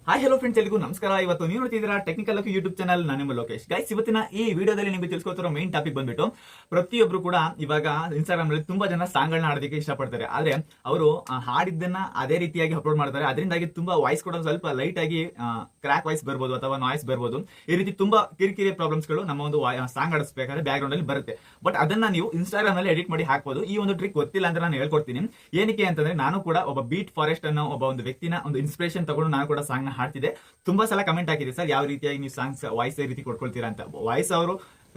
Hi hello friends, ಎಲ್ಲಿಗೂ ನಮಸ್ಕಾರ. ಇವತ್ತು ನೀವು ನೋಡ್ತಿದ್ದೀರಾ ಟೆಕ್ನಿಕಲ್ ಯೂಟ್ಯೂಬ್ ಚಾನಲ್. ನಾನು ನಿಮ್ಮ ಲೋಕೇಶ್. ಗೈಸ್, ಇವತ್ತಿನ ಈ ವಿಡಿಯೋದಲ್ಲಿ ನಿಮಗೆ ತಿಳ್ಕೊತಿರೋ ಮೈನ್ ಟಾಪಿಕ್ ಬಂದ್ಬಿಟ್ಟು, ಪ್ರತಿಯೊಬ್ರು ಕೂಡ ಇವಾಗ ಇನ್ಸ್ಟಾಗ್ರಾಮ್ ನಲ್ಲಿ ತುಂಬಾ ಜನ ಸಾಂಗ್ಗಳನ್ನ ಹಾಡೋದಕ್ಕೆ ಇಷ್ಟಪಡ್ತಾರೆ. ಆದ್ರೆ ಅವರು ಹಾಡಿದ್ದನ್ನ ಅದೇ ರೀತಿಯಾಗಿ ಅಪ್ಲೋಡ್ ಮಾಡ್ತಾರೆ. ಅದರಿಂದಾಗಿ ತುಂಬಾ ವಾಯ್ಸ್ ಕೂಡ ಸ್ವಲ್ಪ ಲೈಟ್ ಆಗಿ ಕ್ರಾಕ್ ವಾಯ್ಸ್ ಬರ್ಬೋದು ಅಥವಾ ನಾಯ್ಸ್ ಬರ್ಬೋದು. ಈ ರೀತಿ ತುಂಬಾ ಕಿರಿಕಿರಿ ಪ್ರಾಬ್ಲಮ್ಸ್ ಗಳು ನಮ್ಮ ಒಂದು ಸಾಂಗ್ ಆಡಿಸ್ಬೇಕಾದ್ರೆ ಬ್ಯಾಕ್ ಗ್ರೌಂಡ್ ಅಲ್ಲಿ ಬರುತ್ತೆ. ಬಟ್ ಅದನ್ನ ನೀವು ಇನ್ಸ್ಟಾಗ್ರಾಮ್ ನಲ್ಲಿ ಎಡಿಟ್ ಮಾಡಿ ಹಾಕಬಹುದು. ಈ ಒಂದು ಟ್ರಿಕ್ ಗೊತ್ತಿಲ್ಲ ಅಂತ ನಾನು ಹೇಳ್ಕೊಡ್ತೀನಿ. ಏನಕ್ಕೆ ಅಂತಂದ್ರೆ, ನಾನು ಕೂಡ ಒಬ್ಬ ಬೀಟ್ ಫಾರೆಸ್ಟ್ ಅನ್ನೋ ಒಬ್ಬ ಒಂದು ವ್ಯಕ್ತಿನ ಒಂದು ಇನ್ಸ್ಪಿರೇಷನ್ ತಗೊಂಡು ನಾನು ಕೂಡ ಸಾಂಗ್ ನ ಹಾಡ್ತಿದ್ದೆ. ತುಂಬಾ ಸಲ ಕಮೆಂಟ್ ಹಾಕಿದೆ, ಸರ್ ಯಾವ ರೀತಿಯಾಗಿ ನೀವು ಸಾಂಗ್ಸ್ ವಾಯ್ಸ್ ಈ ರೀತಿ ಕೊಡ್ಕೊಳ್ತೀರಾ ಅಂತ. ವಾಯ್ಸ್ ಅವರು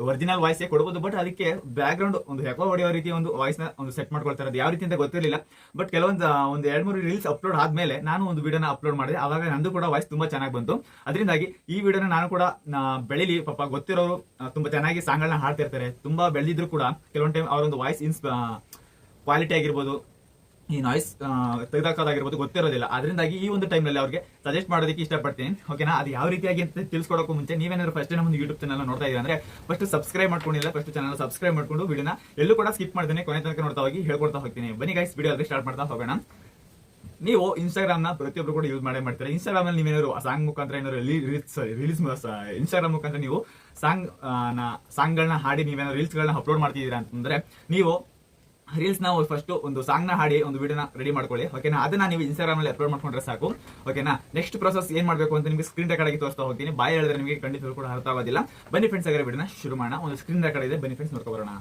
ಒರಿಜಿನಲ್ ವಾಯ್ಸ್ ಕೊಡಬಹುದು, ಬಟ್ ಅದಕ್ಕೆ ಬ್ಯಾಕ್ ಗ್ರೌಂಡ್ ಒಂದು ಹೆಕೋ ಹೊಡೆಯೋ ರೀತಿ ಒಂದು ವಾಯ್ಸ್ ನ ಒಂದು ಸೆಟ್ ಮಾಡ್ಕೊಳ್ತಾರೆ. ಅದು ಯಾವ ರೀತಿ ಅಂತ ಗೊತ್ತಿರಲಿಲ್ಲ. ಬಟ್ ಕೆಲವೊಂದು ಒಂದು 2-3 ರೀಲ್ಸ್ ಅಪ್ಲೋಡ್ ಆದ್ಮೇಲೆ ನಾನು ಒಂದು ವಿಡಿಯೋನ ಅಪ್ಲೋಡ್ ಮಾಡಿದೆ. ಅವಾಗ ನಂದು ಕೂಡ ವಾಯ್ಸ್ ತುಂಬಾ ಚೆನ್ನಾಗಿ ಬಂತು. ಅದರಿಂದಾಗಿ ಈ ವಿಡಿಯೋನ ನಾನು ಕೂಡ ಬೆಳಿಲಿ, ಪಾಪ ಗೊತ್ತಿರೋರು ತುಂಬಾ ಚೆನ್ನಾಗಿ ಸಾಂಗ್ಗಳನ್ನ ಹಾಡ್ತಿರ್ತಾರೆ. ತುಂಬಾ ಬೆಳೆದಿದ್ರು ಕೂಡ ಕೆಲವೊಂದು ಟೈಮ್ ಅವರೊಂದು ವಾಯ್ಸ್ ಕ್ವಾಲಿಟಿ ಆಗಿರ್ಬೋದು, ಈ ನಾಯ್ಸ್ ತೆಗೆದಾಕೋದಾಗಿರ್ಬೋದು ಗೊತ್ತಿರೋದಿಲ್ಲ. ಅದರಿಂದಾಗಿ ಈ ಒಂದು ಟೈಮ್ ನಲ್ಲಿ ಅವ್ರಿಗೆ ಸಜೆಸ್ಟ್ ಮಾಡೋದಕ್ಕೆ ಇಷ್ಟಪಡ್ತೀನಿ. ಓಕೆನಾ? ಅದು ಯಾವ ರೀತಿಯಾಗಿ ಅಂತ ತಿಳಿಸ್ಕೊಡೋಕ್ಕೂ ಮುಂಚೆ ನೀವೇನಾದ್ರು ಫಸ್ಟ್ ನಮ್ಮ ಯೂಟ್ಯೂಬ್ ಚಾನಲ್ ನೋಡ್ತಾ ಇದ್ದೀರಾ ಅಂದ್ರೆ ಫಸ್ಟ್ ಸಬ್ಸ್ಕ್ರೈಬ್ ಮಾಡ್ಕೊಂಡಿಲ್ಲ, ಫಸ್ಟ್ ಚಾನಲ್ ಸಬ್ಸ್ಕ್ರೈಬ್ ಮಾಡ್ಕೊಂಡು ವಿಡಿಯೋನ ಎಲ್ಲೂ ಕೂಡ ಸ್ಕಿಪ್ ಮಾಡ್ತೀನಿ, ಕೊನೆ ತನಕ ನೋಡ್ತಾ ಹೋಗಿ ಹೇಳ್ಕೊಡ್ತಾ ಹೋಗ್ತೀನಿ. ಬನ್ನಿ ಗೈಸ್, ವಿಡಿಯೋ ಅಲ್ಲಿ ಸ್ಟಾರ್ಟ್ ಮಾಡ್ತಾ ಹೋಗೋಣ. ನೀವು ಇನ್ಸ್ಟಾಗ್ರಾಮ್ ನ ಪ್ರತಿಯೊಬ್ಬರು ಕೂಡ ಯೂಸ್ ಮಾಡ್ತಾರೆ. ಇನ್ಸ್ಟಾಗ್ರಾಮ್ ಅಲ್ಲಿ ನೀವೇನಾದ್ರು ಸಾಂಗ್ ಮುಖಾಂತರ ಏನಾದ್ರು ರಿಲೀಸ್ ಇನ್ಸ್ಟಾಗ್ರಾಮ್ ಮುಖಾಂತರ ನೀವು ಸಾಂಗ್ಗಳನ್ನ ಹಾಡಿ ನೀವೇನಾದ್ರು ರೀಲ್ಸ್ ಗಳನ್ನ ಅಪ್ಲೋಡ್ ಮಾಡ್ತಿದ್ದೀರಾ ಅಂತಂದ್ರೆ, ನೀವು ರೀಲ್ಸ್ ನ ಫಸ್ಟ್ ಒಂದು ಸಾಂಗ್ ನ ಹಾಡಿ ಒಂದು ವಿಡಿಯೋನ ರೆಡಿ ಮಾಡ್ಕೊಳ್ಳಿ. ಓಕೆನಾ? ಅದನ್ನ ನೀವು ಇನ್ಸ್ಟಾಗ್ರಾಮ್ ಅಲ್ಲಿ ಅಪ್ಲೋಡ್ ಮಾಡ್ಕೊಂಡ್ರೆ ಸಾಕು. ಓಕೆನಾ? ನೆಕ್ಸ್ಟ್ ಪ್ರೊಸೆಸ್ ಏನ್ ಮಾಡಬೇಕು ಅಂತ ನಿಮಗೆ ಸ್ಕ್ರೀನ್ ರೆಕಾರ್ಡ್ ಆಗಿ ತೋರಿಸ್ತಾ ಹೋಗ್ತೀನಿ. ಬಾಯ್ ಹೇಳಿದ್ರೆ ನಿಮಗೆ ಖಂಡಿತ ಕೂಡ ಅರ್ಥ ಆಗೋದಿಲ್ಲ. ಬನ್ನಿ ಫ್ರೆಂಡ್ಸ್, ಹಾಗಾದ್ರೆ ವಿಡಿಯೋನ ಶುರು ಮಾಡೋಣ. ಒಂದು ಸ್ಕ್ರೀನ್ ರೆಕಾರ್ಡ್ ಇದೆ, ಬನ್ನಿ ಫ್ರೆಂಡ್ಸ್ ನೋಡ್ಕೊ ಬರೋಣ.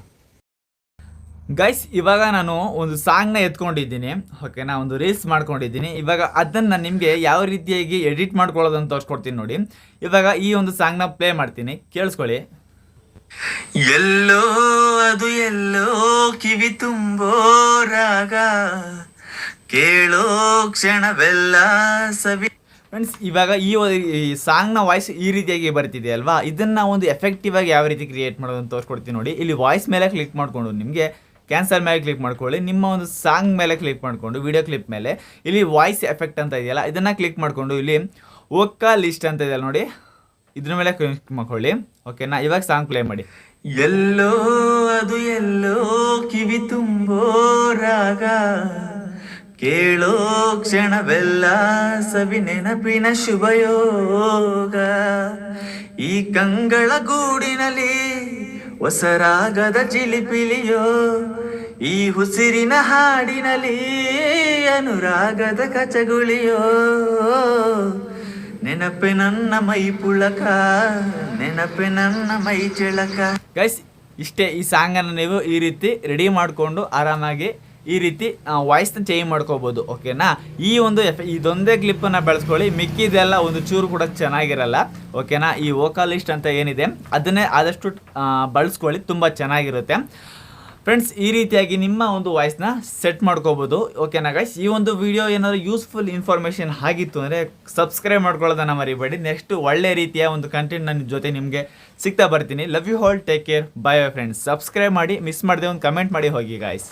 ಗೈಸ್, ಇವಾಗ ನಾನು ಒಂದು ಸಾಂಗ್ ನ ಎತ್ಕೊಂಡಿದ್ದೀನಿ. ಓಕೆನಾ? ಒಂದು ರೀಲ್ಸ್ ಮಾಡ್ಕೊಂಡಿದ್ದೀನಿ. ಇವಾಗ ಅದನ್ನ ನಿಮ್ಗೆ ಯಾವ ರೀತಿಯಾಗಿ ಎಡಿಟ್ ಮಾಡ್ಕೊಳ್ಳೋದು ಅಂತ ತೋರಿಸ್ಕೊಡ್ತೀನಿ ನೋಡಿ. ಇವಾಗ ಈ ಒಂದು ಸಾಂಗ್ ನ ಪ್ಲೇ ಮಾಡ್ತೀನಿ, ಕೇಳಿಸ್ಕೊಳ್ಳಿ. ಎಲ್ಲೋ ಅದು ಎಲ್ಲೋ ಕಿವಿ ತುಂಬೋ ರಾಗ, ಕೇಳೋ ಕ್ಷಣವೆಲ್ಲ ಸವಿ. ಫ್ರೆಂಡ್ಸ್, ಇವಾಗ ಈ ಸಾಂಗ್ ನ ವಾಯ್ಸ್ ಈ ರೀತಿಯಾಗಿ ಬರ್ತಿದೆ ಅಲ್ವಾ? ಇದನ್ನ ಒಂದು ಎಫೆಕ್ಟಿವ್ ಆಗಿ ಯಾವ ರೀತಿ ಕ್ರಿಯೇಟ್ ಮಾಡೋದು ಅಂತ ತೋರಿಸ್ಕೊಡ್ತೀನಿ ನೋಡಿ. ಇಲ್ಲಿ ವಾಯ್ಸ್ ಮೇಲೆ ಕ್ಲಿಕ್ ಮಾಡ್ಕೊಂಡು ನಿಮಗೆ ಕ್ಯಾನ್ಸಲ್ ಮೇಲೆ ಕ್ಲಿಕ್ ಮಾಡ್ಕೊಳ್ಳಿ. ನಿಮ್ಮ ಒಂದು ಸಾಂಗ್ ಮೇಲೆ ಕ್ಲಿಕ್ ಮಾಡ್ಕೊಂಡು ವಿಡಿಯೋ ಕ್ಲಿಪ್ ಮೇಲೆ ಇಲ್ಲಿ ವಾಯ್ಸ್ ಎಫೆಕ್ಟ್ ಅಂತ ಇದೆಯಲ್ಲ, ಇದನ್ನ ಕ್ಲಿಕ್ ಮಾಡ್ಕೊಂಡು ಇಲ್ಲಿ ವೋಕಲ್ ಲಿಸ್ಟ್ ಅಂತ ಇದೆಯಲ್ಲ ನೋಡಿ, ಇದ್ರ ಮೇಲೆ ಕ್ಲಿಕ್ ಮಾಡ್ಕೊಳ್ಳಿ. ಓಕೆನಾ? ಇವಾಗ ಸಾಂಗ್ ಪ್ಲೇ ಮಾಡಿ. ಎಲ್ಲೋ ಅದು ಎಲ್ಲೋ ಕಿವಿ ತುಂಬೋ ರಾಗ, ಕೇಳೋ ಕ್ಷಣವೆಲ್ಲ ಸವಿ ನೆನಪಿನ ಶುಭಯೋಗ, ಈ ಕಂಗಳ ಗೂಡಿನಲ್ಲಿ ಹೊಸರಾಗದ ಚಿಲಿಪಿಲಿಯೋ, ಈ ಉಸಿರಿನ ಹಾಡಿನಲ್ಲಿ ಅನುರಾಗದ ಕಚಗುಳಿಯೋ, ನೆನಪೆ ನನ್ನ ಮೈ ಪುಳಕ, ನೆನಪೆ ನನ್ನ ಮೈ ಚೆಳಕ. ಗೈಸ್, ಇಷ್ಟೇ. ಈ ಸಾಂಗ್ ಅನ್ನು ನೀವು ಈ ರೀತಿ ರೆಡಿ ಮಾಡಿಕೊಂಡು ಆರಾಮಾಗಿ ಈ ರೀತಿ ವಾಯ್ಸ್ನ ಚೇಂಜ್ ಮಾಡ್ಕೋಬಹುದು. ಓಕೆನಾ? ಈ ಒಂದು ಇದೊಂದೇ ಕ್ಲಿಪ್ಪನ್ನು ಬೆಳೆಸ್ಕೊಳ್ಳಿ, ಮಿಕ್ಕಿದೆಲ್ಲ ಒಂದು ಚೂರು ಕೂಡ ಚೆನ್ನಾಗಿರಲ್ಲ. ಓಕೆನಾ? ಈ ವೋಕಲಿಸ್ಟ್ ಅಂತ ಏನಿದೆ ಅದನ್ನೇ ಆದಷ್ಟು ಬಳಸ್ಕೊಳ್ಳಿ, ತುಂಬ ಚೆನ್ನಾಗಿರುತ್ತೆ. ಫ್ರೆಂಡ್ಸ್, ಈ ರೀತಿಯಾಗಿ ನಿಮ್ಮ ಒಂದು ವಾಯ್ಸ್ನ ಸೆಟ್ ಮಾಡ್ಕೋಬೋದು. ಓಕೆನಾ ಗೈಸ್? ಈ ಒಂದು ವಿಡಿಯೋ ಏನಾದರೂ ಯೂಸ್ಫುಲ್ ಇನ್ಫಾರ್ಮೇಷನ್ ಆಗಿತ್ತು ಅಂದರೆ ಸಬ್ಸ್ಕ್ರೈಬ್ ಮಾಡ್ಕೊಳ್ಳೋದನ್ನ ಮರಿಬೇಡಿ. ನೆಕ್ಸ್ಟ್ ಒಳ್ಳೆ ರೀತಿಯ ಒಂದು ಕಂಟೆಂಟ್ ನನ್ನ ಜೊತೆ ನಿಮಗೆ ಸಿಗ್ತಾ ಬರ್ತೀನಿ. Love you all, take care, bye friends. Subscribe ಮಾಡಿ, ಮಿಸ್ ಮಾಡದೆ ಒಂದು ಕಮೆಂಟ್ ಮಾಡಿ ಹೋಗಿ ಗೈಸ್.